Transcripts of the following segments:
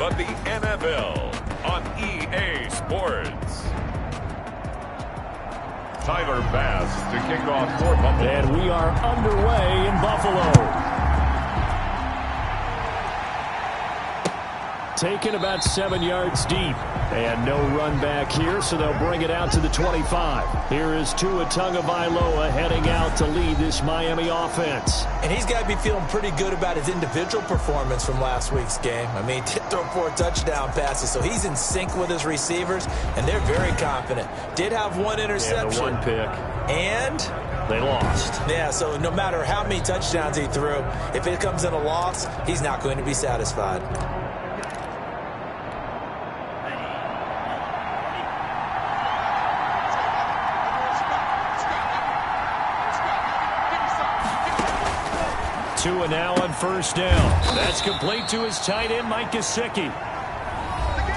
of the NFL on EA Sports. Tyler Bass to kick off for Buffalo. And we are underway in Buffalo. Taken about 7 yards deep. And no run back here, so they'll bring it out to the 25. Here is Tua Tagovailoa heading out to lead this Miami offense. And he's got to be feeling pretty good about his individual performance from last week's game. I mean, he did throw 4 touchdown passes, so he's in sync with his receivers, and they're very confident. Did have 1 interception. Yeah, the 1 pick. And they lost. Yeah, so no matter how many touchdowns he threw, if it comes in a loss, he's not going to be satisfied. Tua now on first down. That's complete to his tight end, Mike Gesicki.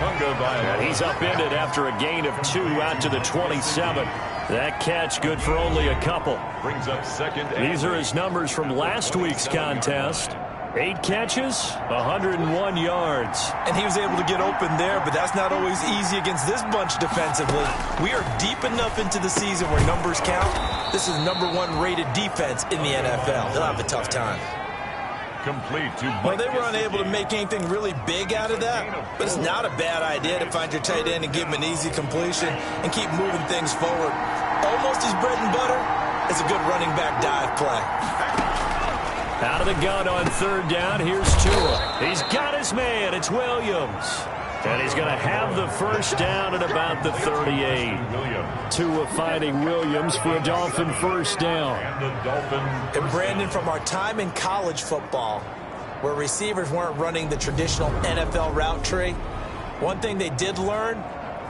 And he's upended after a gain of 2 out to the 27. That catch good for only a couple. Brings up second. These are his numbers from last week's contest. 8 catches, 101 yards. And he was able to get open there, but that's not always easy against this bunch defensively. We are deep enough into the season where numbers count. This is the #1 rated defense in the NFL. He'll have a tough time. Complete to well, they were unable to make anything really big out of that, but it's not a bad idea to find your tight end and give him an easy completion and keep moving things forward. Almost his bread and butter is a good running back dive play. Out of the gun on third down, here's Tua. He's got his man, it's Williams. And he's going to have the first down at about the 38. Tua finding Williams for a Dolphin first down. And Brandon, from our time in college football, where receivers weren't running the traditional NFL route tree, one thing they did learn,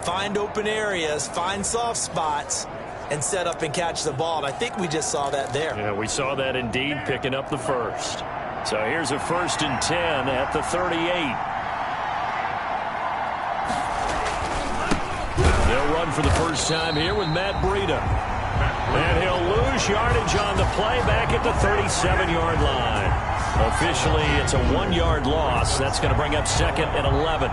find open areas, find soft spots, and set up and catch the ball. And I think we just saw that there. Yeah, we saw that indeed, picking up the first. So here's a 1st and 10 at the 38. They'll run for the first time here with Matt Breida. And he'll lose yardage on the play back at the 37-yard line. Officially, it's a 1-yard loss. That's going to bring up 2nd and 11.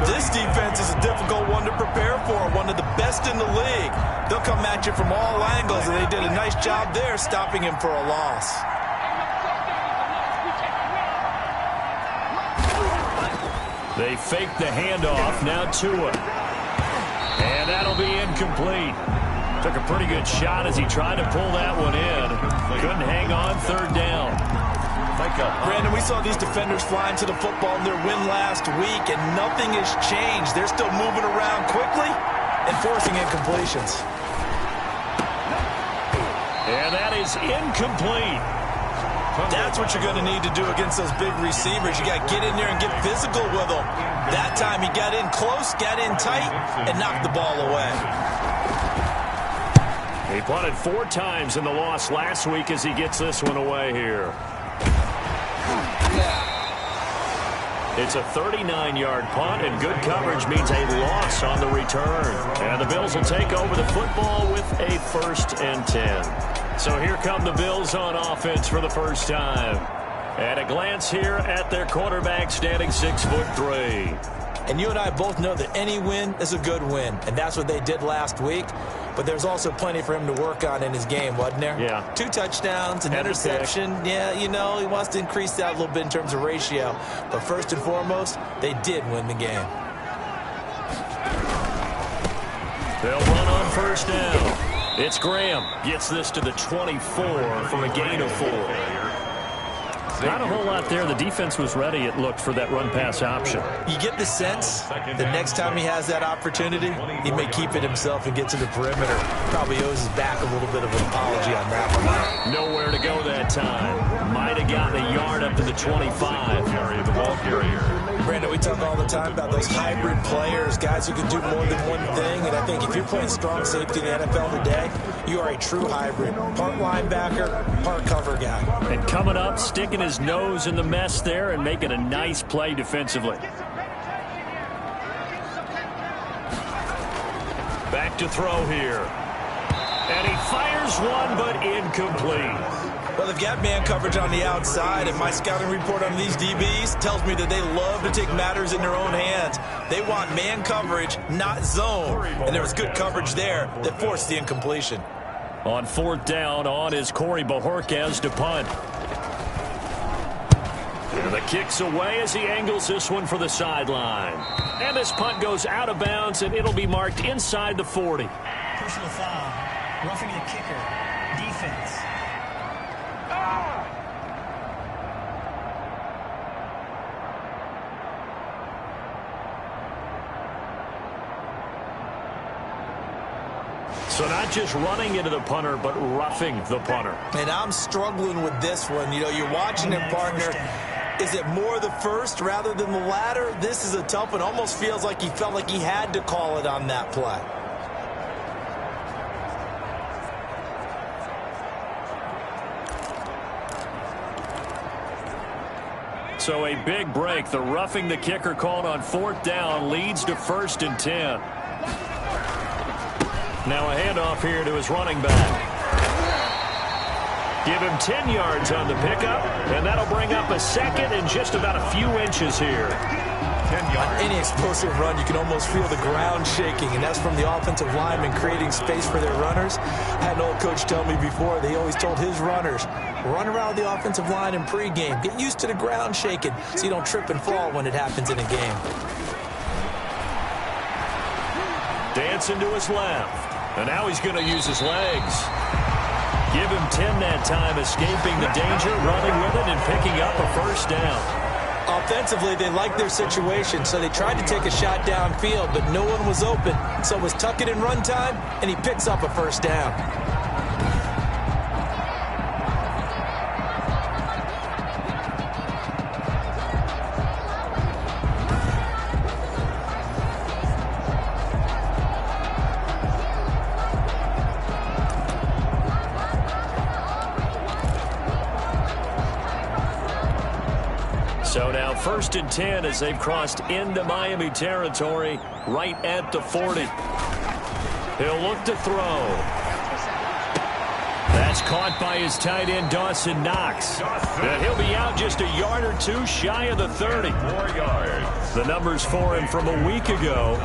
This defense is a difficult one to prepare for, one of the best in the league. They'll come at you from all angles, and they did a nice job there stopping him for a loss. They fake the handoff. Now Tua. And that'll be incomplete. Took a pretty good shot as he tried to pull that one in. Couldn't hang on third down. Brandon, we saw these defenders flying to the football in their win last week, and nothing has changed. They're still moving around quickly and forcing incompletions. And that is incomplete. That's what you're going to need to do against those big receivers. You got to get in there and get physical with them. That time he got in close, got in tight, and knocked the ball away. He punted 4 times in the loss last week as he gets this one away here. It's a 39-yard punt, and good coverage means a loss on the return. And the Bills will take over the football with a 1st and 10. So here come the Bills on offense for the first time. At a glance here at their quarterback, standing 6'3". And you and I both know that any win is a good win, and that's what they did last week. But there's also plenty for him to work on in his game, wasn't there? Yeah. 2 touchdowns, an interception. Yeah, you know, he wants to increase that a little bit in terms of ratio. But first and foremost, they did win the game. They'll run on first down. It's Graham. Gets this to the 24 from a gain of 4. Not a whole lot there. The defense was ready, it looked, for that run-pass option. You get the sense that next time he has that opportunity, he may keep it himself and get to the perimeter. Probably owes his back a little bit of an apology on that one. Nowhere to go that time. Might have gotten a yard up to the 25. Carry the ball carrier. Brandon, we talk all the time about those hybrid players, guys who can do more than one thing. And I think if you're playing strong safety in the NFL today, you are a true hybrid. Part linebacker, part cover guy. And coming up, sticking his nose in the mess there and making a nice play defensively. Back to throw here. And he fires one, but incomplete. Well, they've got man coverage on the outside, and my scouting report on these DBs tells me that they love to take matters in their own hands. They want man coverage, not zone, and there was good coverage there that forced the incompletion. On 4th down, on is Corey Bojorquez to punt. And the kick's away as he angles this one for the sideline. And this punt goes out of bounds, and it'll be marked inside the 40. Personal foul, roughing the kicker, defense. So not just running into the punter, but roughing the punter. And I'm struggling with this one. You know, you're watching him, partner. Is it more the first rather than the latter? This is a tough one. Almost feels like he felt like he had to call it on that play. So a big break. The roughing the kicker called on 4th down leads to 1st and 10. Now a handoff here to his running back. Give him 10 yards on the pickup, and that'll bring up a second and just about a few inches here. 10 yards. On any explosive run, you can almost feel the ground shaking, and that's from the offensive linemen creating space for their runners. I had an old coach tell me before, they always told his runners, run around the offensive line in pregame. Get used to the ground shaking so you don't trip and fall when it happens in a game. Dancing to his left. And now he's going to use his legs. Give him 10 that time, escaping the danger, running with it, and picking up a 1st down. Offensively, they liked their situation, so they tried to take a shot downfield, but no one was open. So it was tuck it in run time, and he picks up a 1st down. So now 1st and 10 as they've crossed into Miami territory right at the 40. He'll look to throw. That's caught by his tight end, Dawson Knox. And he'll be out just a yard or two shy of the 30. 4 yards. The numbers for him from a week ago.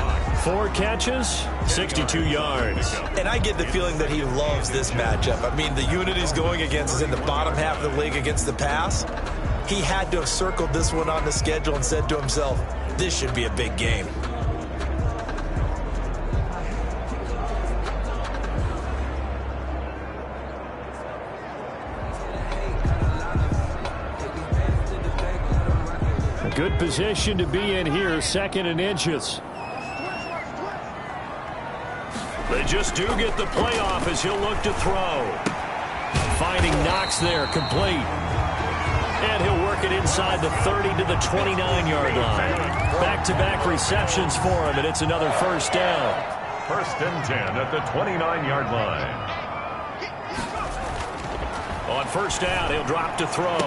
4 catches, 62 yards. And I get the feeling that he loves this matchup. I mean, the unit he's going against is in the bottom half of the league against the pass. He had to have circled this one on the schedule and said to himself, this should be a big game. A good position to be in here, 2nd and inches. They just do get the playoff as he'll look to throw. Finding Knox there, complete. And he'll work it inside the 30 to the 29-yard line. Back-to-back receptions for him, and it's another 1st down. 1st and 10 at the 29-yard line. On 1st down, he'll drop to throw.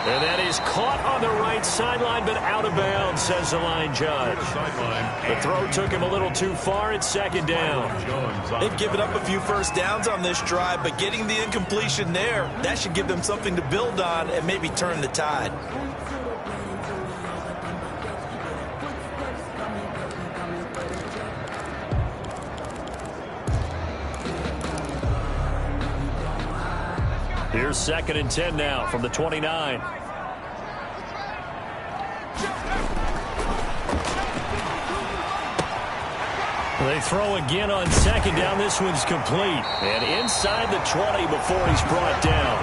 And that is caught on the right sideline, but out of bounds, says the line judge. The throw took him a little too far. It's 2nd down. They've given up a few 1st downs on this drive, but getting the incompletion there, that should give them something to build on and maybe turn the tide. Here's 2nd and 10 now from the 29. They throw again on 2nd down. This one's complete. And inside the 20 before he's brought down.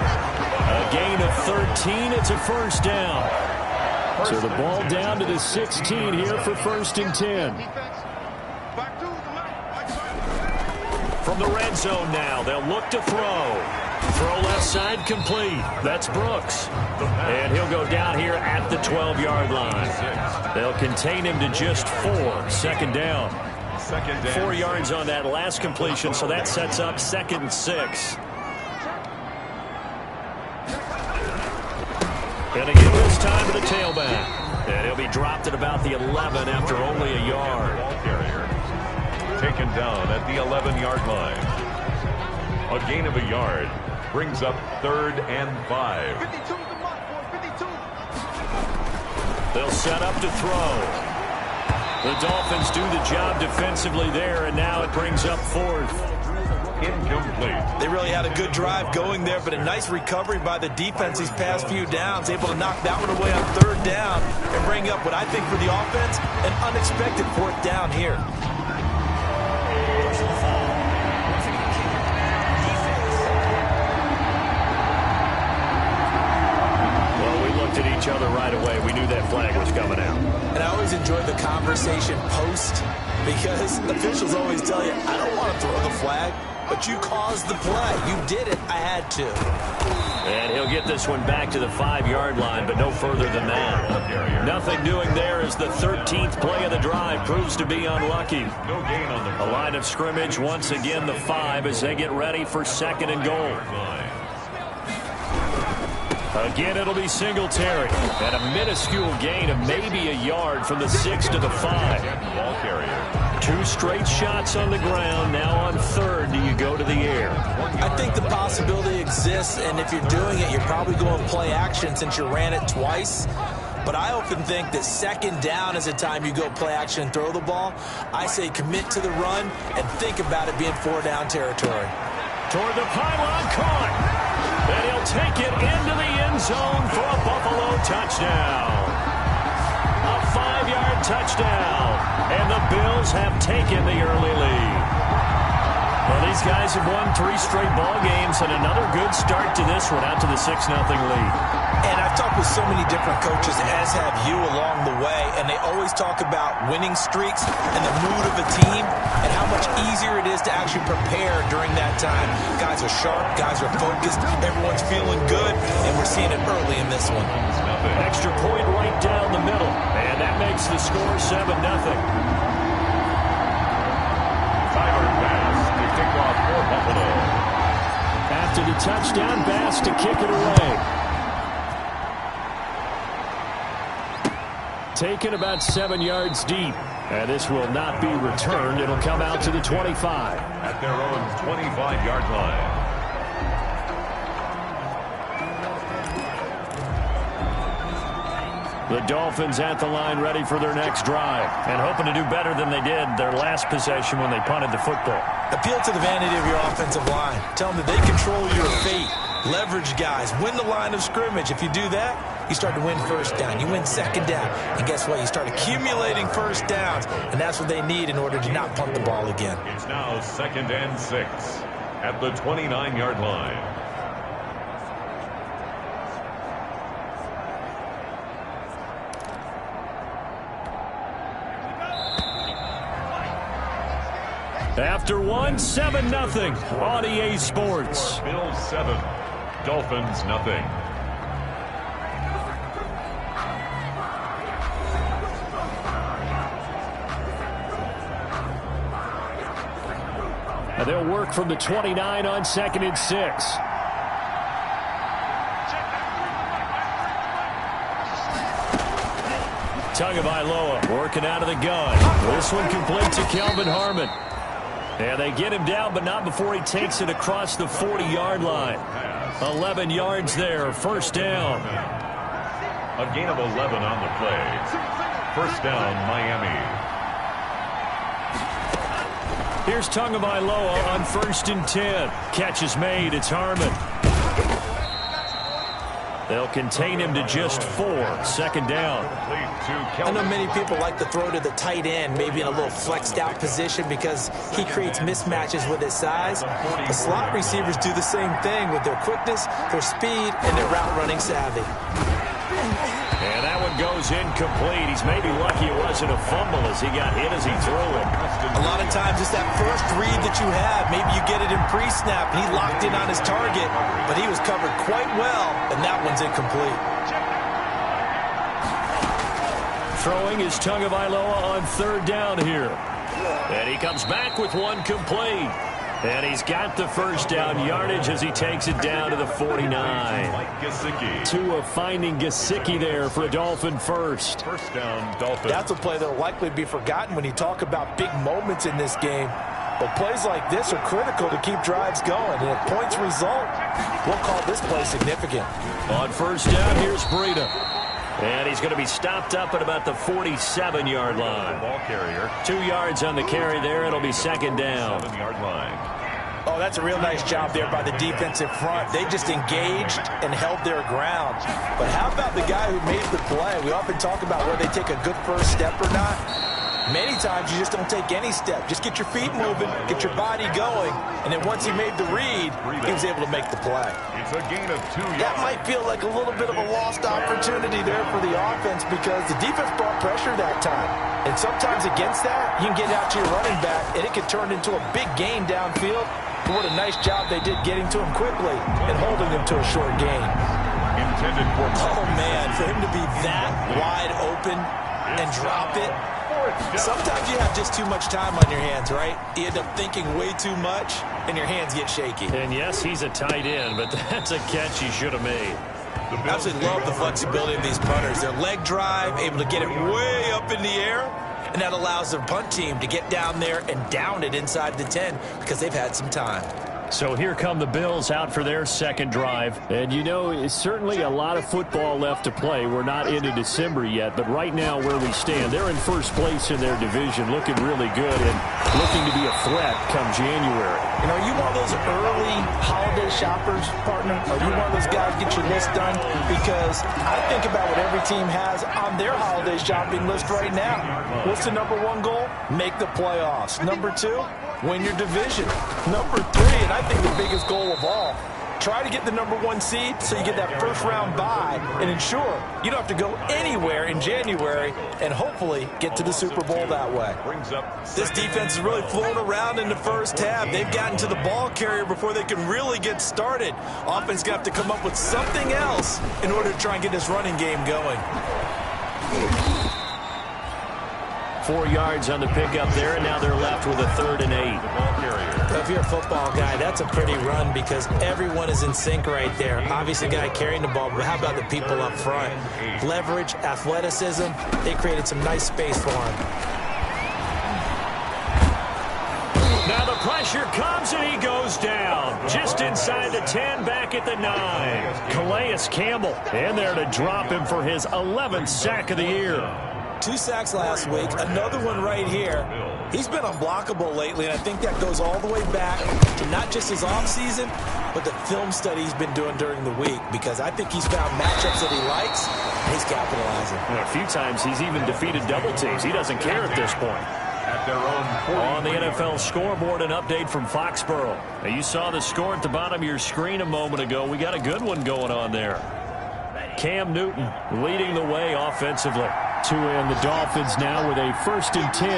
A gain of 13. It's a 1st down. So the ball down to the 16 here for 1st and 10. From the red zone now, they'll look to throw. Throw left side complete. That's Brooks. And he'll go down here at the 12-yard line. They'll contain him to just 4. 2nd down. 4 yards on that last completion, so that sets up 2nd and 6. And again this time to the tailback. And he'll be dropped at about the 11 after only a yard. Taken down at the 11-yard line. A gain of a yard. brings up 3rd and 5. 52's the mark, boys. 52. They'll set up to throw. The Dolphins do the job defensively there, and now it brings up 4th. Incomplete. They really had a good drive going there, but a nice recovery by the defense these past few downs, able to knock that one away on 3rd down and bring up what I think for the offense, an unexpected 4th down here. Personal foul. Roughing the kicker. Defense. Well, we looked at each other right away. We knew that flag was coming out. And I always enjoy the conversation post because officials always tell you, I don't want to throw the flag, but you caused the play. You did it. I had to. And he'll get this one back to the 5-yard line, but no further than that. Nothing doing there as the 13th play of the drive proves to be unlucky. No gain on the A line of scrimmage, once again the 5 as they get ready for 2nd and goal. Again, it'll be Singletary. And a minuscule gain of maybe a yard from the 6 to the 5. ball carrier. 2 straight shots on the ground. Now on 3rd, do you go to the air? I think the possibility exists, and if you're doing it, you're probably going play action since you ran it twice. But I often think that 2nd down is the time you go play action and throw the ball. I say commit to the run and think about it being 4-down territory. Toward the pylon, caught. And he'll take it into the end zone for a Buffalo touchdown. A 5-yard touchdown. And the Bills have taken the early lead. Well, these guys have won 3 straight ball games and another good start to this one out to the 6-0 lead. And I've talked with so many different coaches, as have you along the way, and they always talk about winning streaks and the mood of a team and how much easier it is to actually prepare during that time. Guys are sharp, guys are focused, everyone's feeling good, and we're seeing it early in this one. Extra point right down the middle, and that makes the score 7-0. Tyler Bass to kick off for Buffalo. After the touchdown, Bass to kick it away. Taken about 7 yards deep. And this will not be returned. It'll come out to the 25. At their own 25-yard line. The Dolphins at the line ready for their next drive and hoping to do better than they did their last possession when they punted the football. Appeal to the vanity of your offensive line. Tell them that they control your fate. Leverage guys. Win the line of scrimmage. If you do that, you start to win 1st down. You win 2nd down. And guess what? You start accumulating 1st downs. And that's what they need in order to not punt the ball again. It's now 2nd and 6 at the 29-yard line. After one, 7-0 on EA Sports. Bills 7, Dolphins nothing. And they'll work from the 29 on 2nd and 6. Tagovailoa working out of the gun. This one complete to Kelvin Harmon. And they get him down, but not before he takes it across the 40-yard line. 11 yards there, 1st down. A gain of 11 on the play. 1st down, Miami. Here's Tagovailoa on 1st and 10. Catch is made. It's Harmon. They'll contain him to just 4. 2nd down. I know many people like to throw to the tight end, maybe in a little flexed out position because he creates mismatches with his size. The slot receivers do the same thing with their quickness, their speed, and their route running savvy. And that one goes incomplete. He's maybe lucky it wasn't a fumble as he got hit as he threw it. A lot of times it's that first read that you have. Maybe you get it in pre-snap, and he locked in on his target, but he was covered quite well, and that one's incomplete. Throwing is Tagovailoa on 3rd down here. And he comes back with one complete. And he's got the 1st down yardage as he takes it down to the 49. Tua finding Gesicki there for a Dolphin first. 1st down, Dolphins. That's a play that will likely be forgotten when you talk about big moments in this game. But plays like this are critical to keep drives going. And if points result, we'll call this play significant. On first down, here's Breida. And he's going to be stopped up at about the 47-yard line. Ball carrier. 2 yards on the carry there. It'll be second down. 7-yard line. Oh, that's a real nice job there by the defensive front. They just engaged and held their ground. But how about the guy who made the play? We often talk about whether they take a good first step or not. Many times you just don't take any step. Just get your feet moving, get your body going, and then once he made the read, he was able to make the play. It's a gain of 2 yards. That might feel like a little bit of a lost opportunity there for the offense because the defense brought pressure that time. And sometimes against that, you can get out to your running back, and it can turn into a big gain downfield. But what a nice job they did getting to him quickly and holding him to a short gain. Intended for... Oh, man, for him to be that wide open and drop it. Sometimes you have just too much time on your hands, right? You end up thinking way too much, and your hands get shaky. And yes, he's a tight end, but that's a catch he should have made. I absolutely love the flexibility of these punters. Their leg drive, able to get it way up in the air, and that allows their punt team to get down there and down it inside the 10 because they've had some time. So here come the Bills out for their second drive. And, you know, it's certainly a lot of football left to play. We're not into December yet, but right now where we stand, they're in first place in their division, looking really good and looking to be a threat come January. You know, are you one of those early holiday shoppers, partner? Are you one of those guys get your list done? Because I think about what every team has on their holiday shopping list right now. What's the number one goal? Make the playoffs. Number two, win your division. Number three, and I think the biggest goal of all, try to get the number one seed so you get that first round bye and ensure you don't have to go anywhere in January and hopefully get to the Super Bowl that way. This defense is really flown around in the first half. They've gotten to the ball carrier before they can really get started. Offense got to come up with something else in order to try and get this running game going. 4 yards on the pickup there, and now they're left with a 3rd and 8. If you're a football guy, that's a pretty run because everyone is in sync right there. Obviously, the guy carrying the ball, but how about the people up front? Leverage, athleticism, they created some nice space for him. Now the pressure comes, and he goes down. Just inside the 10, back at the 9. Calais Campbell in there to drop him for his 11th sack of the year. 2 sacks last week, another one right here. He's been unblockable lately, and I think that goes all the way back to not just his offseason, but the film study he's been doing during the week, because I think he's found matchups that he likes, and he's capitalizing. A few times he's even defeated double teams. He doesn't care at this point. At their own on the NFL scoreboard, an update from Foxborough. Now, you saw the score at the bottom of your screen a moment ago. We got a good one going on there. Cam Newton leading the way offensively. And the Dolphins now with a 1st and 10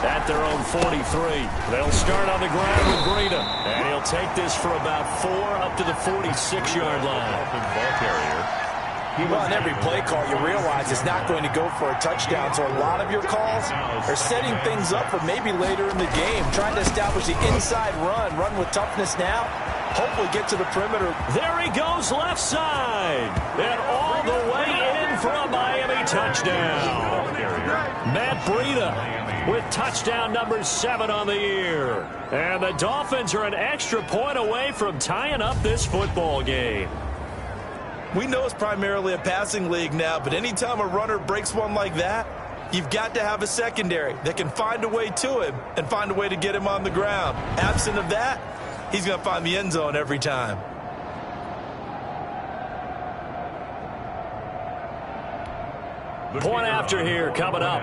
at their own 43. They'll start on the ground with Breida, and he'll take this for about 4 up to the 46-yard line. ball carrier. Well, on every play call, you realize it's not going to go for a touchdown. So a lot of your calls are setting things up for maybe later in the game, trying to establish the inside run with toughness now. Hopefully get to the perimeter. There he goes left side. And all the way in for a Miami touchdown. Matt Breida with touchdown number 7 on the year. And the Dolphins are an extra point away from tying up this football game. We know it's primarily a passing league now, but anytime a runner breaks one like that, you've got to have a secondary that can find a way to him and find a way to get him on the ground. Absent of that, he's going to find the end zone every time. Point after here coming up.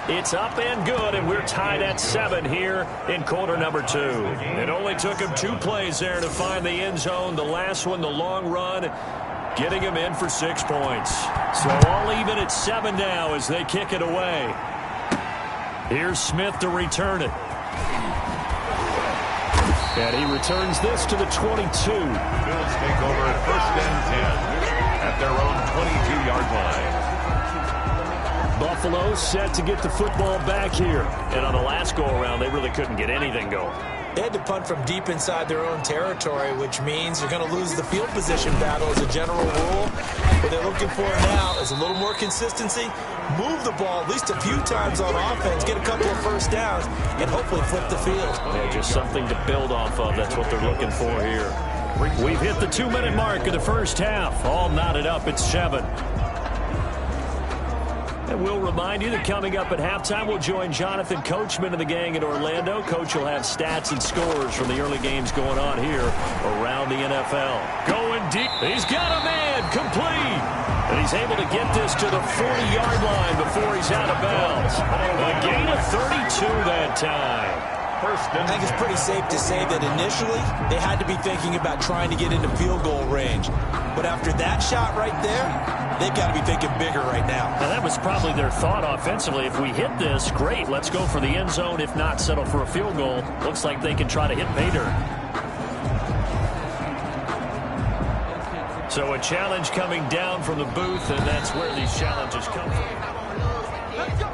It's up and good, and we're tied at 7 here in quarter number 2. It only took him 2 plays there to find the end zone. The last one, the long run, getting him in for 6 points. So all even at 7 now as they kick it away. Here's Smith to return it. And he returns this to the 22. Bills take over at 1st and 10 at their own 22-yard line. Buffalo set to get the football back here. And on the last go-around, they really couldn't get anything going. They had to punt from deep inside their own territory, which means you're going to lose the field position battle as a general rule. What they're looking for now is a little more consistency, move the ball at least a few times on offense, get a couple of first downs, and hopefully flip the field. Yeah, just something to build off of. That's what they're looking for here. We've hit the 2-minute mark of the first half. All knotted up at 7. And we'll remind you that coming up at halftime, we'll join Jonathan Coachman and the gang in Orlando. Coach will have stats and scores from the early games going on here around the NFL. Going deep. He's got a man complete. And he's able to get this to the 40-yard line before he's out of bounds. A gain of 32 that time. I think it's pretty safe to say that initially they had to be thinking about trying to get into field goal range. But after that shot right there, they've got to be thinking bigger right now. Now that was probably their thought offensively. If we hit this, great. Let's go for the end zone. If not, settle for a field goal. Looks like they can try to hit pay dirt. So a challenge coming down from the booth, and that's where these challenges come from. Let's go.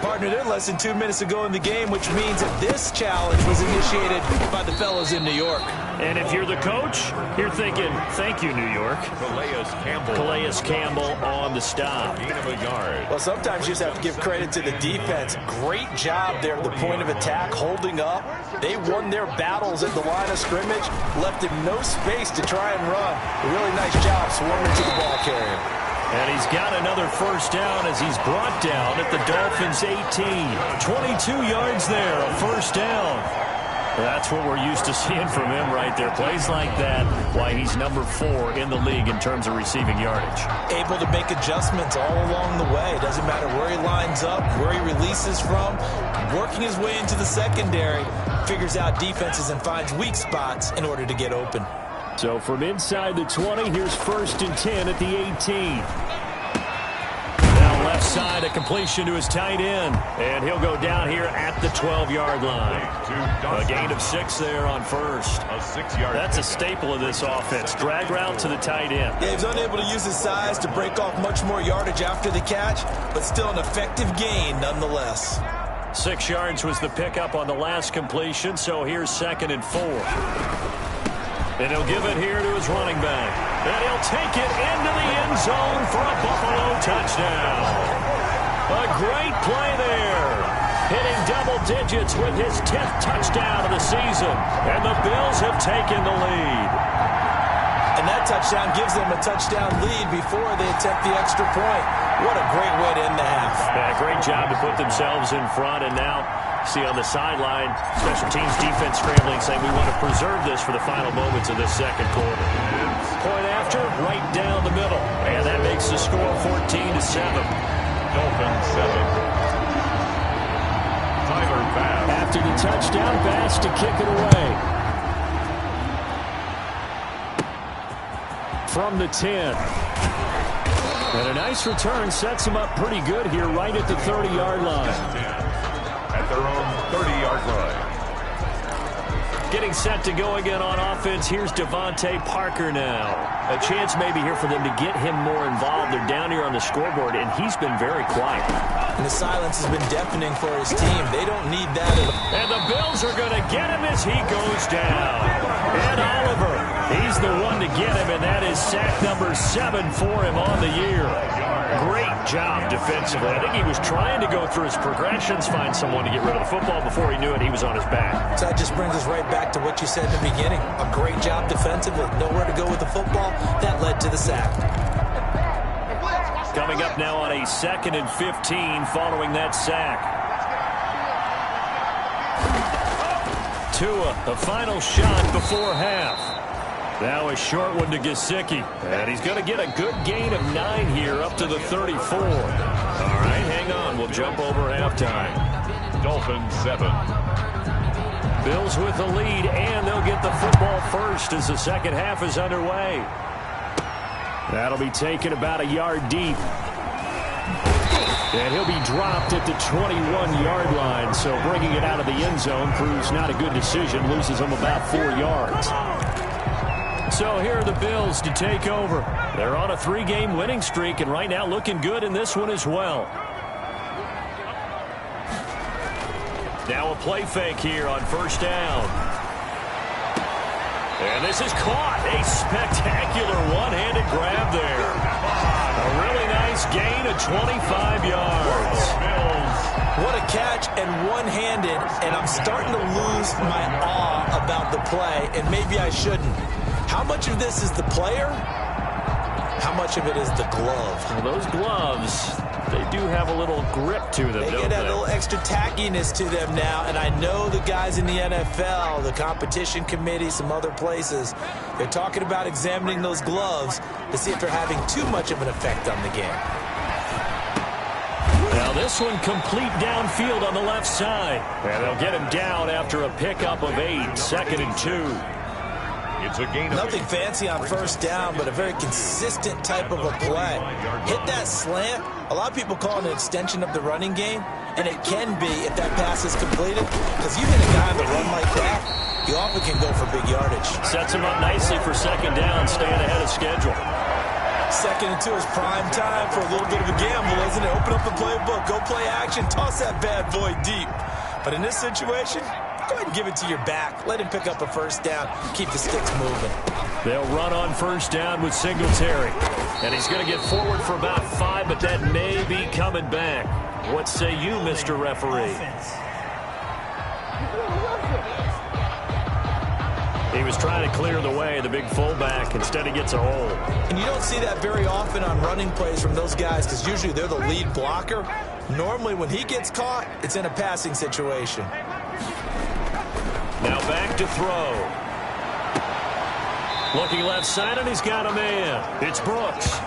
Partner, they're less than 2 minutes to go in the game, which means that this challenge was initiated by the fellows in New York. And if you're the coach, you're thinking, thank you, New York. Calais Campbell on the stop. Gain of a yard. Well, sometimes you just have to give credit to the defense. Great job there at the point of attack, holding up. They won their battles at the line of scrimmage, left him no space to try and run. A really nice job swarming to the ball carrier. And he's got another first down as he's brought down at the Dolphins' 18. 22 yards there, a first down. That's what we're used to seeing from him right there. Plays like that, why he's number 4 in the league in terms of receiving yardage. Able to make adjustments all along the way. Doesn't matter where he lines up, where he releases from. Working his way into the secondary, figures out defenses and finds weak spots in order to get open. So from inside the 20, here's 1st and 10 at the 18. Now left side, a completion to his tight end. And he'll go down here at the 12-yard line. A gain of 6 there on first. A 6-yard. That's a staple of this offense. Drag route to the tight end. Yeah, he's unable to use his size to break off much more yardage after the catch, but still an effective gain nonetheless. 6 yards was the pickup on the last completion, so here's 2nd and 4. And he'll give it here to his running back. And he'll take it into the end zone for a Buffalo touchdown. A great play there. Hitting double digits with his 10th touchdown of the season. And the Bills have taken the lead. And that touchdown gives them a touchdown lead before they attempt the extra point. What a great way to end the half. Yeah, great job to put themselves in front. And now, see on the sideline, special teams defense scrambling, saying we want to preserve this for the final moments of this second quarter. Point after, right down the middle. And that makes the score 14-7. Dolphins 7. Tyler Bass. After the touchdown, Bass to kick it away. From the 10. And a nice return sets them up pretty good here right at the 30-yard line. At their own 30-yard line. Getting set to go again on offense. Here's Devontae Parker now. A chance maybe here for them to get him more involved. They're down here on the scoreboard, and he's been very quiet. And the silence has been deafening for his team. They don't need that at all. And the Bills are going to get him as he goes down. And Oliver, he's the one to get him, and that is sack number 7 for him on the year. Great job defensively. I think he was trying to go through his progressions, find someone to get rid of the football. Before he knew it, he was on his back. So that just brings us right back to what you said in the beginning. A great job defensively. Nowhere to go with the football. That led to the sack. Coming up now on a 2nd and 15 following that sack. Tua, the final shot before half. Now a short one to Gesicki. And he's going to get a good gain of 9 here up to the 34. All right, hang on. We'll jump over halftime. Dolphins 7. Bills with the lead, and they'll get the football first as the second half is underway. That'll be taken about a yard deep. And he'll be dropped at the 21-yard line, so bringing it out of the end zone proves not a good decision, loses him about 4 yards. So here are the Bills to take over. They're on a 3-game winning streak, and right now looking good in this one as well. Now a play fake here on first down. And this is caught. A spectacular one-handed grab there. A really nice gain of 25 yards. What a catch and one-handed, and I'm starting to lose my awe about the play, and maybe I shouldn't. How much of this is the player? How much of it is the glove? Well, those gloves, they do have a little grip to them, They don't get that they? little extra tackiness to them now, and I know the guys in the NFL, the competition committee, some other places, they're talking about examining those gloves to see if they're having too much of an effect on the game. Now this one complete downfield on the left side. And they'll get him down after a pickup of 8, 2nd and 2. It's a gain of Nothing fancy on first down, but a very consistent type of a play. Hit that slant. A lot of people call it an extension of the running game, and it can be if that pass is completed, because you hit a guy on the run like that, you often can go for big yardage. Sets him up nicely for 2nd down, staying ahead of schedule. 2nd and 2 is prime time for a little bit of a gamble, isn't it? Open up the playbook, go play action, toss that bad boy deep. But in this situation, go ahead and give it to your back. Let him pick up a first down. Keep the sticks moving. They'll run on first down with Singletary. And he's going to get forward for about 5, but that may be coming back. What say you, Mr. Referee? Offense. He was trying to clear the way, the big fullback. Instead, he gets a hole. And you don't see that very often on running plays from those guys because usually they're the lead blocker. Normally, when he gets caught, it's in a passing situation. Now back to throw. Looking left side, and he's got a man. It's Brooks.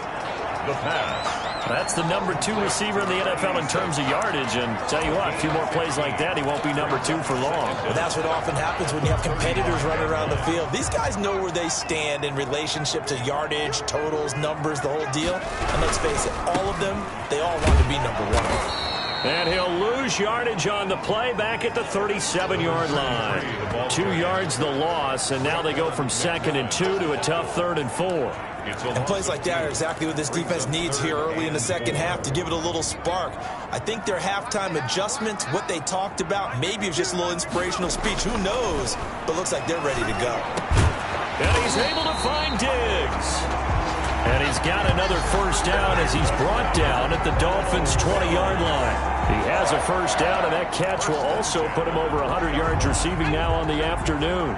the pass. That's the number 2 receiver in the NFL in terms of yardage. And tell you what, a few more plays like that, he won't be number 2 for long. But that's what often happens when you have competitors running around the field. These guys know where they stand in relationship to yardage, totals, numbers, the whole deal. And let's face it, all of them, they all want to be number 1. And he'll lose yardage on the play back at the 37-yard line. 2 yards the loss, and now they go from 2nd and 2 to a tough 3rd and 4. And plays like that are exactly what this defense needs here early in the second half to give it a little spark. I think their halftime adjustments, what they talked about, maybe it was just a little inspirational speech. Who knows? But looks like they're ready to go. And he's able to find Diggs. And he's got another first down as he's brought down at the Dolphins' 20-yard line. He has a first down, and that catch will also put him over 100 yards receiving now on the afternoon.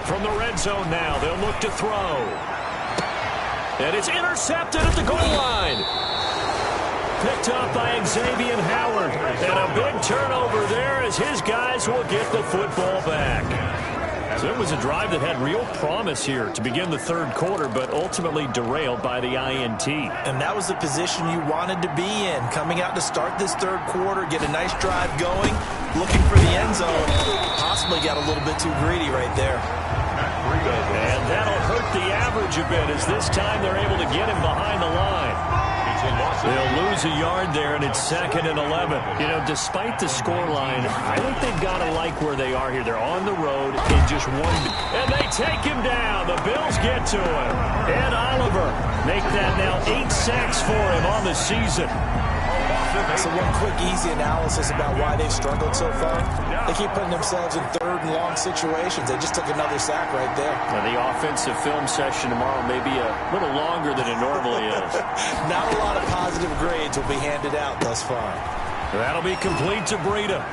From the red zone now, they'll look to throw. And it's intercepted at the goal line. Picked up by Xavier Howard. And a big turnover there as his guys will get the football back. So it was a drive that had real promise here to begin the third quarter, but ultimately derailed by the INT. And that was the position you wanted to be in. Coming out to start this third quarter, get a nice drive going, looking for the end zone. Possibly got a little bit too greedy right there. And that'll hurt the average a bit as this time they're able to get him behind the line. They'll lose a yard there, and it's 2nd and 11. You know, despite the scoreline, I think they've got to like where they are here. They're on the road in just one. And they take him down. The Bills get to him. Ed Oliver make that now 8 sacks for him on the season. So one quick, easy analysis about why they've struggled so far. They keep putting themselves in third and long situations. They just took another sack right there. Now, the offensive film session tomorrow may be a little longer than it normally is. Not a lot of positive grades will be handed out thus far. That'll be complete to Breida.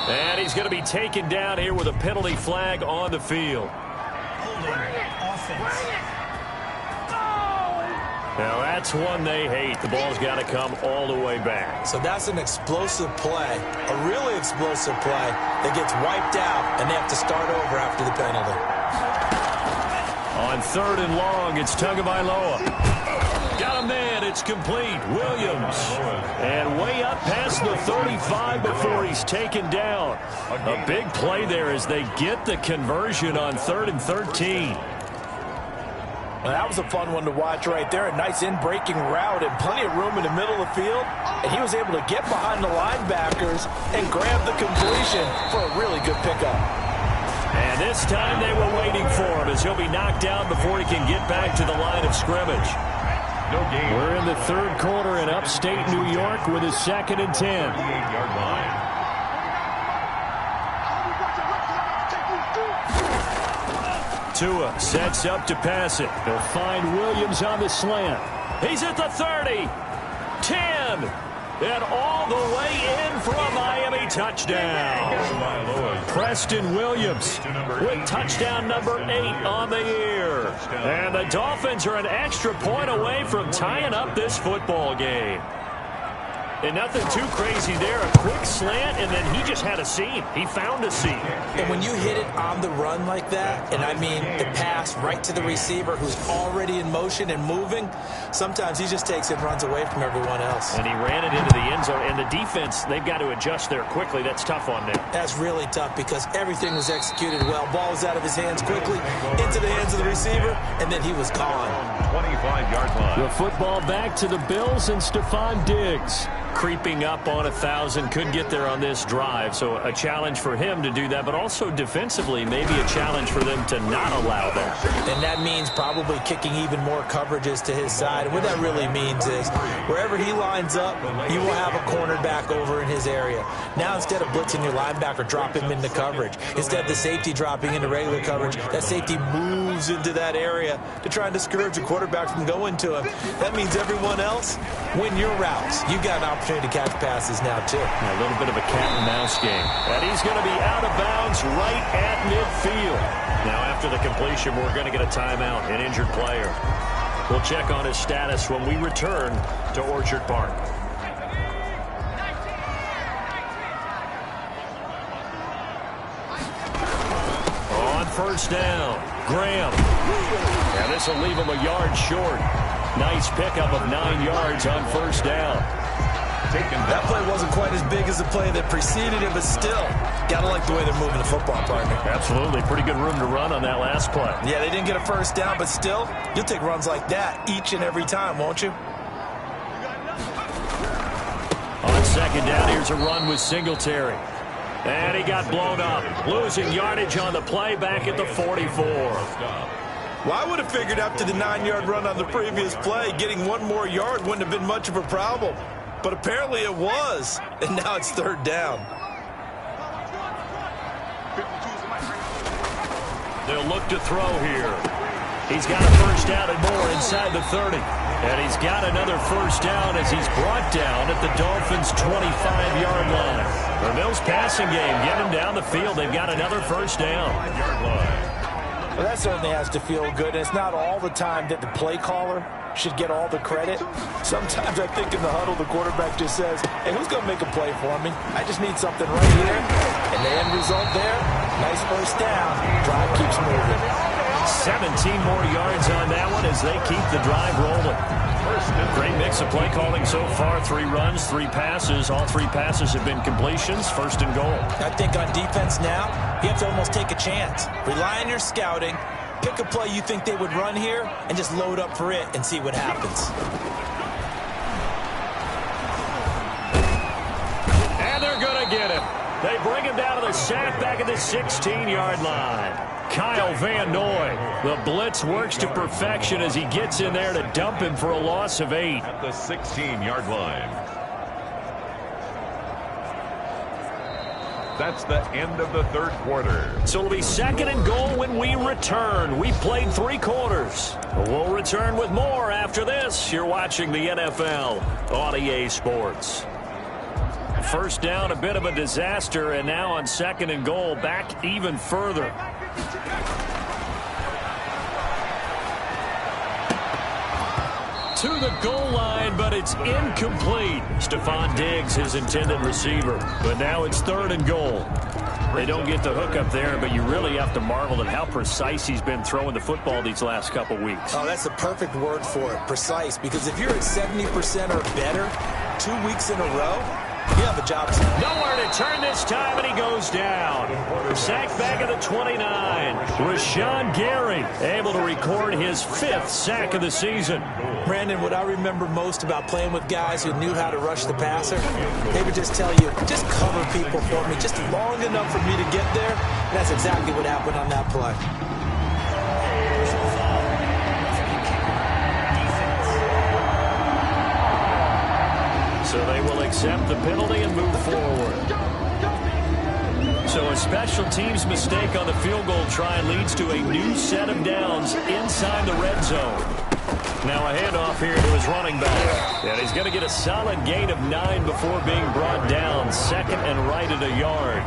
And he's going to be taken down here with a penalty flag on the field. Holding offense. Now, that's one they hate. The ball's got to come all the way back. So that's an explosive play, a really explosive play that gets wiped out, and they have to start over after the penalty. On 3rd and long, it's Tagovailoa. Got a man. It's complete. Williams. And way up past the 35 before he's taken down. A big play there as they get the conversion on 3rd and 13. Well, that was a fun one to watch right there. A nice in-breaking route and plenty of room in the middle of the field. And he was able to get behind the linebackers and grab the completion for a really good pickup. And this time they were waiting for him as he'll be knocked down before he can get back to the line of scrimmage. No gain. We're in the third quarter in upstate New York with a 2nd and 10. 28-yard line. Tua sets up to pass it. They'll find Williams on the slant. He's at the 30, 10, and all the way in for a Miami touchdown. Preston Williams with touchdown number 8 on the year. And the Dolphins are an extra point away from tying up this football game. And nothing too crazy there. A quick slant, and then he just had a seam. He found a seam. And when you hit it on the run like that, and I mean the pass right to the receiver who's already in motion and moving, sometimes he just takes it and runs away from everyone else. And he ran it into the end zone. And the defense, they've got to adjust there quickly. That's tough on them. That's really tough because everything was executed well. Ball was out of his hands quickly, into the hands of the receiver, and then he was gone. 25-yard line. The football back to the Bills and Stephon Diggs. Creeping up on 1,000, could get there on this drive. So a challenge for him to do that, but also defensively, maybe a challenge for them to not allow that. And that means probably kicking even more coverages to his side. And what that really means is wherever he lines up, you will have a cornerback over in his area. Now instead of blitzing your linebacker, drop him into coverage. Instead of the safety dropping into regular coverage, that safety moves into that area to try and discourage the quarterback from going to him. That means everyone else, win your routes. You got an opportunity to catch passes now, too. A little bit of a cat and mouse game. And he's going to be out of bounds right at midfield. Now, after the completion, we're going to get a timeout, an injured player. We'll check on his status when we return to Orchard Park. On first down, Graham. And this will leave him a yard short. Nice pickup of 9 yards on first down. That play wasn't quite as big as the play that preceded it, but still, got to like the way they're moving the football, partner. Absolutely. Pretty good room to run on that last play. Yeah, they didn't get a first down, but still, you'll take runs like that each and every time, won't you? On second down, here's a run with Singletary. And he got blown up. Losing yardage on the play back at the 44. Well, I would have figured after the 9-yard run on the previous play, getting one more yard wouldn't have been much of a problem. But apparently it was, and now it's third down. They'll look to throw here. He's got a first down and more inside the 30. And he's got another first down as he's brought down at the Dolphins' 25-yard line. The Bills passing game, get him down the field. They've got another first down. Well, that certainly has to feel good. And it's not all the time that the play caller should get all the credit. Sometimes I think in the huddle, the quarterback just says, hey, who's going to make a play for me? I just need something right here. And the end result there, nice first down. Drive keeps moving. 17 more yards on that one as they keep the drive rolling. Great mix of play calling so far. 3 runs, 3 passes. All 3 passes have been completions. First and goal. I think on defense now, you have to almost take a chance. Rely on your scouting. Pick a play you think they would run here and just load up for it and see what happens. And they're going to get him. They bring him down to the sack back at the 16-yard line. Kyle Van Noy. The blitz works to perfection as he gets in there to dump him for a loss of 8. At the 16-yard line. That's the end of the third quarter. So it'll be second and goal when we return. We played 3 quarters. We'll return with more after this. You're watching the NFL on EA Sports. First down, a bit of a disaster, and now on second and goal, back even further. To the goal line, but it's incomplete. Stephon Diggs, his intended receiver. But now it's third and goal. They don't get the hook up there, but you really have to marvel at how precise he's been throwing the football these last couple weeks. Oh, that's the perfect word for it, precise. Because if you're at 70% or better 2 weeks in a row, You have a job. Nowhere to turn this time, and he goes down. Sacked back at the 29. Rashawn Gary able to record his 5th sack of the season. Brandon, what I remember most about playing with guys who knew how to rush the passer, they would just tell you, just cover people for me, just long enough for me to get there. And that's exactly what happened on that play. So they will accept the penalty and move forward. So a special teams mistake on the field goal try leads to a new set of downs inside the red zone. Now a handoff here to his running back. And he's going to get a solid gain of 9 before being brought down. 2nd and right at a yard.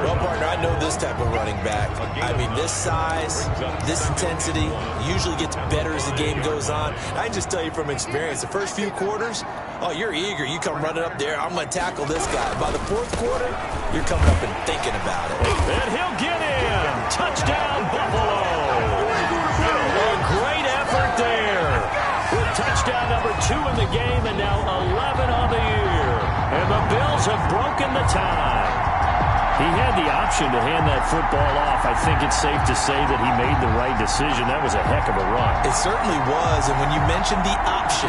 Well, partner, I know this type of running back. I mean, this size, this intensity usually gets better as the game goes on. I can just tell you from experience, the first few quarters, oh, you're eager. You come running up there. I'm going to tackle this guy. By the 4th quarter, you're coming up and thinking about it. And he'll get in. Touchdown, Buffalo. A great effort there. With touchdown number 2 in the game and now 11 on the year. And the Bills have broken the tie. He had the option to hand that football off. I think it's safe to say that he made the right decision. That was a heck of a run. It certainly was. And when you mentioned the option,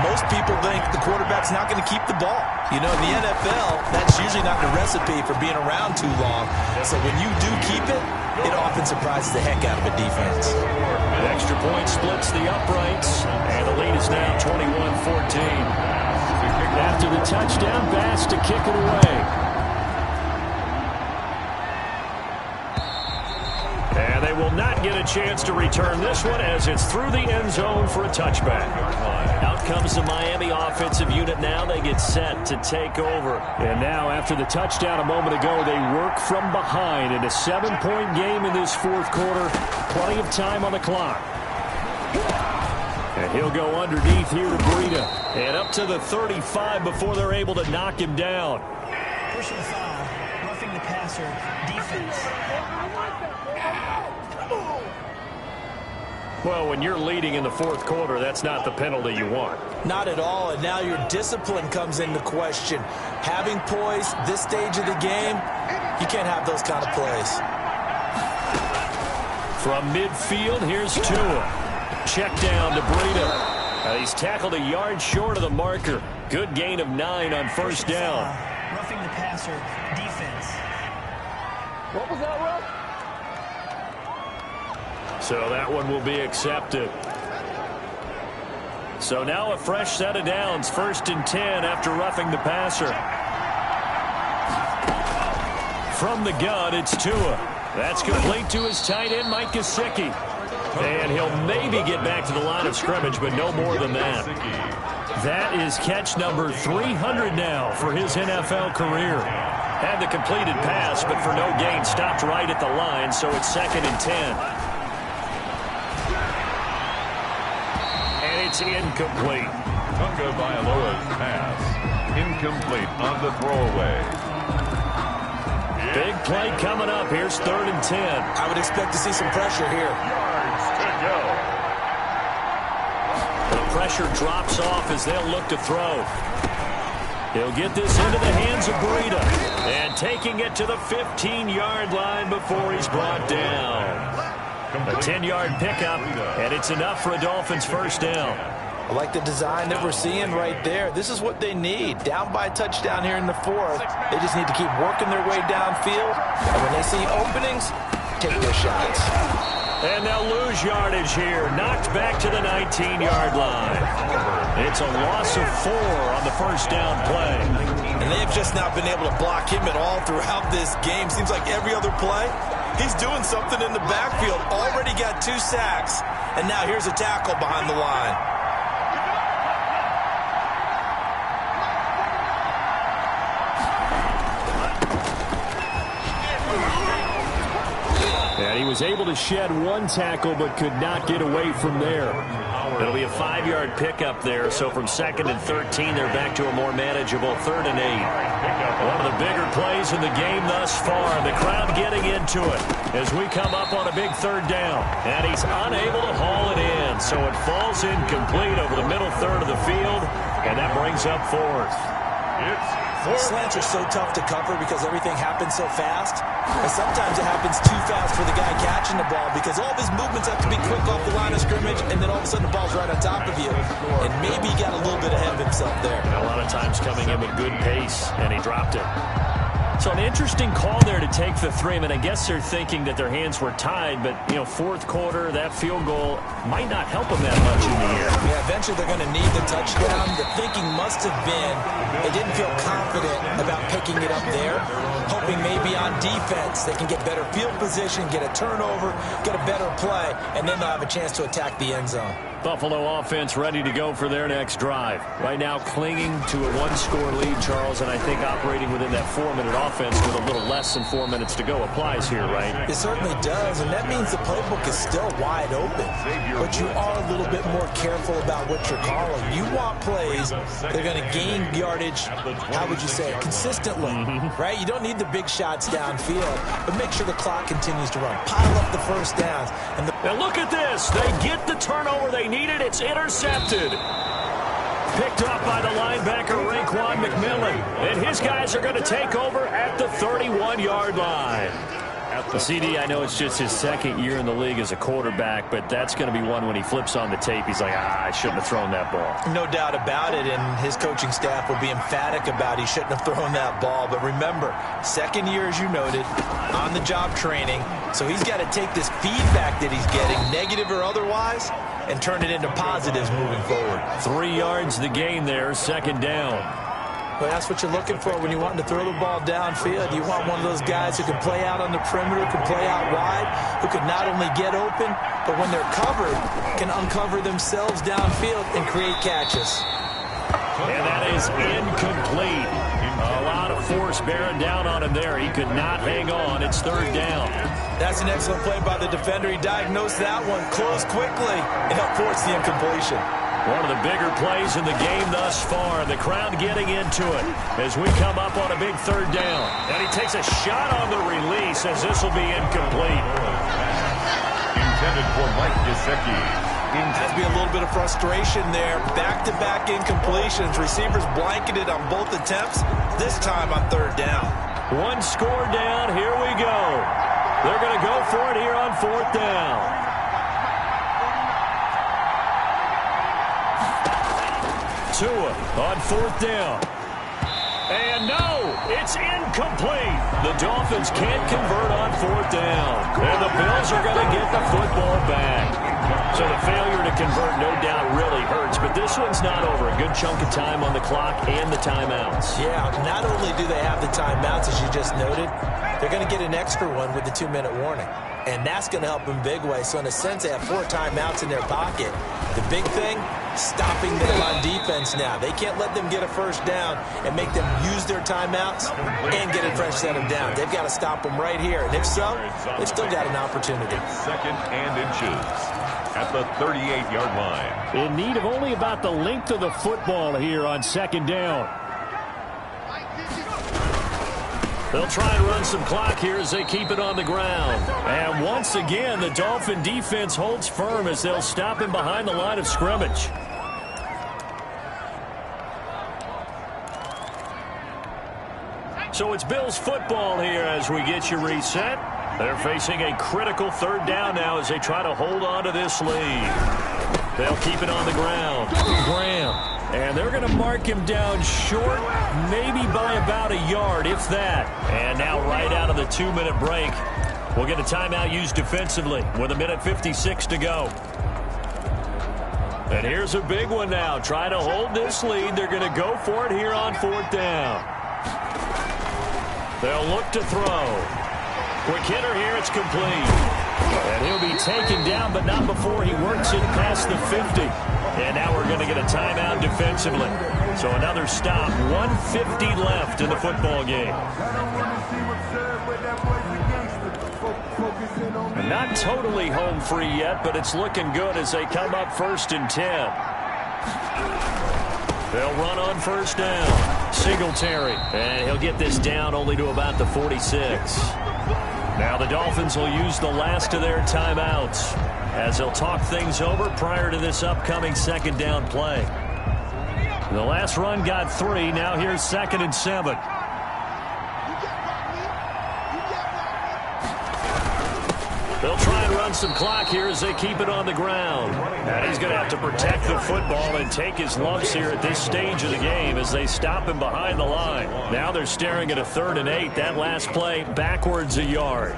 most people think the quarterback's not going to keep the ball. You know, in the NFL, that's usually not the recipe for being around too long. So when you do keep it, it often surprises the heck out of a defense. An extra point splits the uprights, and the lead is now 21-14. After the touchdown, Bass to kick it away. And they will not get a chance to return this one as it's through the end zone for a touchback. Out comes the Miami offensive unit now. They get set to take over. And now after the touchdown a moment ago, they work from behind in a 7-point game in this 4th quarter. Plenty of time on the clock. And he'll go underneath here to Breida. And up to the 35 before they're able to knock him down. Personal foul, roughing the passer, defense. Well, when you're leading in the 4th quarter, that's not the penalty you want. Not at all, and now your discipline comes into question. Having poise this stage of the game, you can't have those kind of plays. From midfield, here's Tua. Check down to Breida. He's tackled a yard short of the marker. Good gain of 9 on 1st down. Roughing the passer, defense. What was that, rough? So that one will be accepted. So now a fresh set of downs. 1st and 10 after roughing the passer. From the gun, it's Tua. That's complete to his tight end, Mike Gesicki. And he'll maybe get back to the line of scrimmage, but no more than that. That is catch number 300 now for his NFL career. Had the completed pass, but for no gain, stopped right at the line, so it's 2nd and 10. And it's incomplete. Tunga Bailoa's pass. Incomplete on the throwaway. Big play coming up. Here's 3rd and 10. I would expect to see some pressure here. Yards to go. The pressure drops off as they'll look to throw. He'll get this into the hands of Breida. And taking it to the 15-yard line before he's brought down. A 10-yard pickup, and it's enough for a Dolphins 1st down. I like the design that we're seeing right there. This is what they need. Down by a touchdown here in the 4th. They just need to keep working their way downfield. And when they see openings, take their shots. And they'll lose yardage here. Knocked back to the 19-yard line. It's a loss of 4 on the 1st down play. And they've just not been able to block him at all throughout this game. Seems like every other play, he's doing something in the backfield. Already got 2 sacks. And now here's a tackle behind the line. And he was able to shed 1 tackle but could not get away from there. It'll be a 5-yard pickup there. So from 2nd and 13, they're back to a more manageable 3rd and 8. One of the bigger plays in the game thus far. The crowd getting into it as we come up on a big 3rd down. And he's unable to haul it in. So it falls incomplete over the middle 3rd of the field. And that brings up 4th. Slants are so tough to cover because everything happens so fast. And sometimes it happens too fast for the guy catching the ball because all of his movements have to be quick off the line of scrimmage, and then all of a sudden the ball's right on top of you. And maybe he got a little bit ahead of himself there. A lot of times coming in with good pace, and he dropped it. So an interesting call there to take the 3. I mean, I guess they're thinking that their hands were tied, but, you know, fourth quarter, that field goal might not help them that much in the year. Yeah, eventually they're going to need the touchdown. The thinking must have been they didn't feel confident about picking it up there, hoping maybe on defense they can get better field position, get a turnover, get a better play, and then they'll have a chance to attack the end zone. Buffalo offense ready to go for their next drive. Right now clinging to a 1-score lead, Charles, and I think operating within that 4-minute offense with a little less than 4 minutes to go applies here, right? It certainly does, and that means the playbook is still wide open. But you are a little bit more careful about what you're calling. You want plays that are going to gain yardage, how would you say it, consistently, right? You don't need the big shots downfield, but make sure the clock continues to run. Pile up the first downs. Now look at this. They get the turnover they needed. It's intercepted. Picked up by the linebacker, Raekwon McMillan. And his guys are going to take over at the 31-yard line. The CD, I know it's just his second year in the league as a quarterback, but that's going to be one when he flips on the tape. He's like, I shouldn't have thrown that ball. No doubt about it, and his coaching staff will be emphatic about he shouldn't have thrown that ball. But remember, second year, as you noted, on-the-job training, so he's got to take this feedback that he's getting, negative or otherwise, and turn it into positives moving forward. 3 yards the gain there, second down. Well, that's what you're looking for when you want to throw the ball downfield. You want one of those guys who can play out on the perimeter, can play out wide, who can not only get open, but when they're covered, can uncover themselves downfield and create catches. And that is incomplete. A lot of force bearing down on him there. He could not hang on. It's third down. That's an excellent play by the defender. He diagnosed that one, closed quickly, and helped force the incompletion. One of the bigger plays in the game thus far. The crowd getting into it as we come up on a big third down. And he takes a shot on the release as this will be incomplete. Intended for Mike Gesicki. Has to be a little bit of frustration there. Back-to-back incompletions. Receivers blanketed on both attempts. This time on third down. 1 score down. Here we go. They're going to go for it here on fourth down. Tua on fourth down. And no, it's incomplete. The Dolphins can't convert on fourth down. And the Bills are going to get the football back. So the failure to convert no doubt really hurts, but this one's not over. A good chunk of time on the clock and the timeouts. Yeah, not only do they have the timeouts, as you just noted, they're going to get an extra one with the 2-minute warning. And that's going to help them big way. So in a sense, they have 4 timeouts in their pocket. The big thing, stopping them on defense now. They can't let them get a first down and make them use their timeouts and get a fresh set them down. They've got to stop them right here. And if so, they've still got an opportunity. Second and inches at the 38-yard line. In need of only about the length of the football here on second down. They'll try and run some clock here as they keep it on the ground. And once again, the Dolphin defense holds firm as they'll stop him behind the line of scrimmage. So it's Bills football here as we get you reset. They're facing a critical third down now as they try to hold on to this lead. They'll keep it on the ground. Graham. And they're going to mark him down short, maybe by about a yard, if that. And now right out of the 2-minute break, we'll get a timeout used defensively with 1:56 to go. And here's a big one now. Trying to hold this lead. They're going to go for it here on fourth down. They'll look to throw. Quick hitter here. It's complete. And he'll be taken down, but not before he works it past the 50. And now we're going to get a timeout defensively. So another stop. 1:50 left in the football game. Not totally home free yet, but it's looking good as they come up 1st and 10. They'll run on first down. Singletary. And he'll get this down only to about the 46. Now the Dolphins will use the last of their timeouts as they'll talk things over prior to this upcoming second down play. The last run got 3. Now here's 2nd and 7. They'll try and run some clock here as they keep it on the ground. And he's going to have to protect the football and take his lumps here at this stage of the game as they stop him behind the line. Now they're staring at a 3rd and 8. That last play backwards a yard.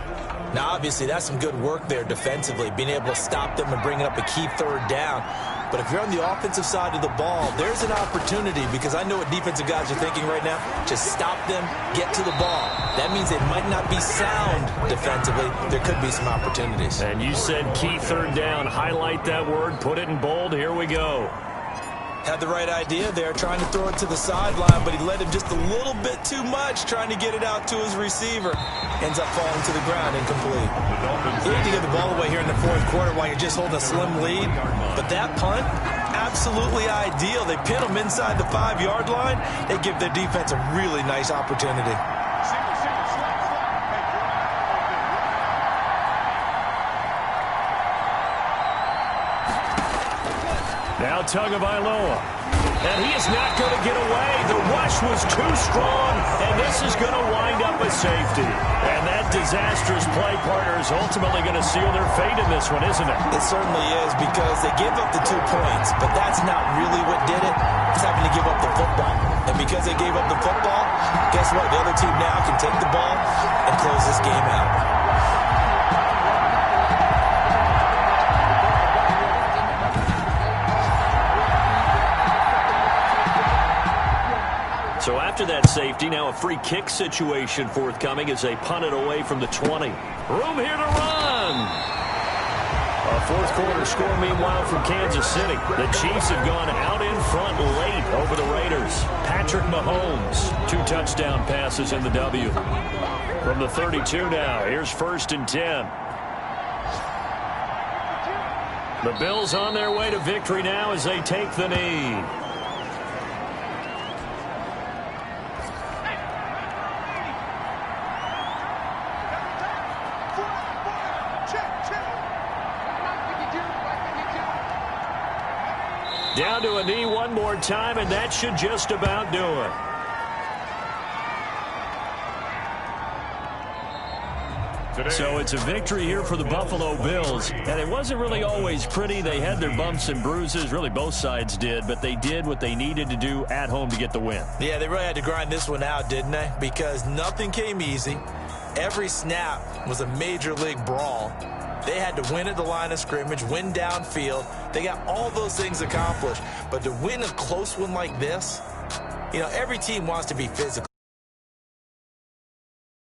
Now, obviously, that's some good work there defensively, being able to stop them and bring it up a key 3rd down. But if you're on the offensive side of the ball, there's an opportunity, because I know what defensive guys are thinking right now. Just stop them, get to the ball. That means they might not be sound defensively. There could be some opportunities. And you said key 3rd down. Highlight that word, put it in bold. Here we go. Had the right idea there, trying to throw it to the sideline, but he led him just a little bit too much, trying to get it out to his receiver. Ends up falling to the ground, incomplete. You need to get the ball away here in the 4th quarter while you're just holding a slim lead. But that punt, absolutely ideal. They pin him inside the 5-yard line. They give their defense a really nice opportunity. Now Tagovailoa. And he is not going to get away. The rush was too strong, and this is going to wind up a safety. And that disastrous play partner is ultimately going to seal their fate in this one, isn't it? It certainly is, because they gave up the 2 points, but that's not really what did it. It's having to give up the football. And because they gave up the football, guess what? The other team now can take the ball and close this game out. So after that safety, now a free kick situation forthcoming as they punt it away from the 20. Room here to run. A 4th quarter score, meanwhile, from Kansas City. The Chiefs have gone out in front late over the Raiders. Patrick Mahomes, 2 touchdown passes in the W. From the 32 now, here's 1st and 10. The Bills on their way to victory now as they take the knee. Down to a knee one more time, and that should just about do it. So it's a victory here for the Buffalo Bills, and it wasn't really always pretty. They had their bumps and bruises. Really, both sides did, but they did what they needed to do at home to get the win. Yeah, they really had to grind this one out, didn't they? Because nothing came easy. Every snap was a major league brawl. They had to win at the line of scrimmage, win downfield. They got all those things accomplished. But to win a close one like this, you know, every team wants to be physical.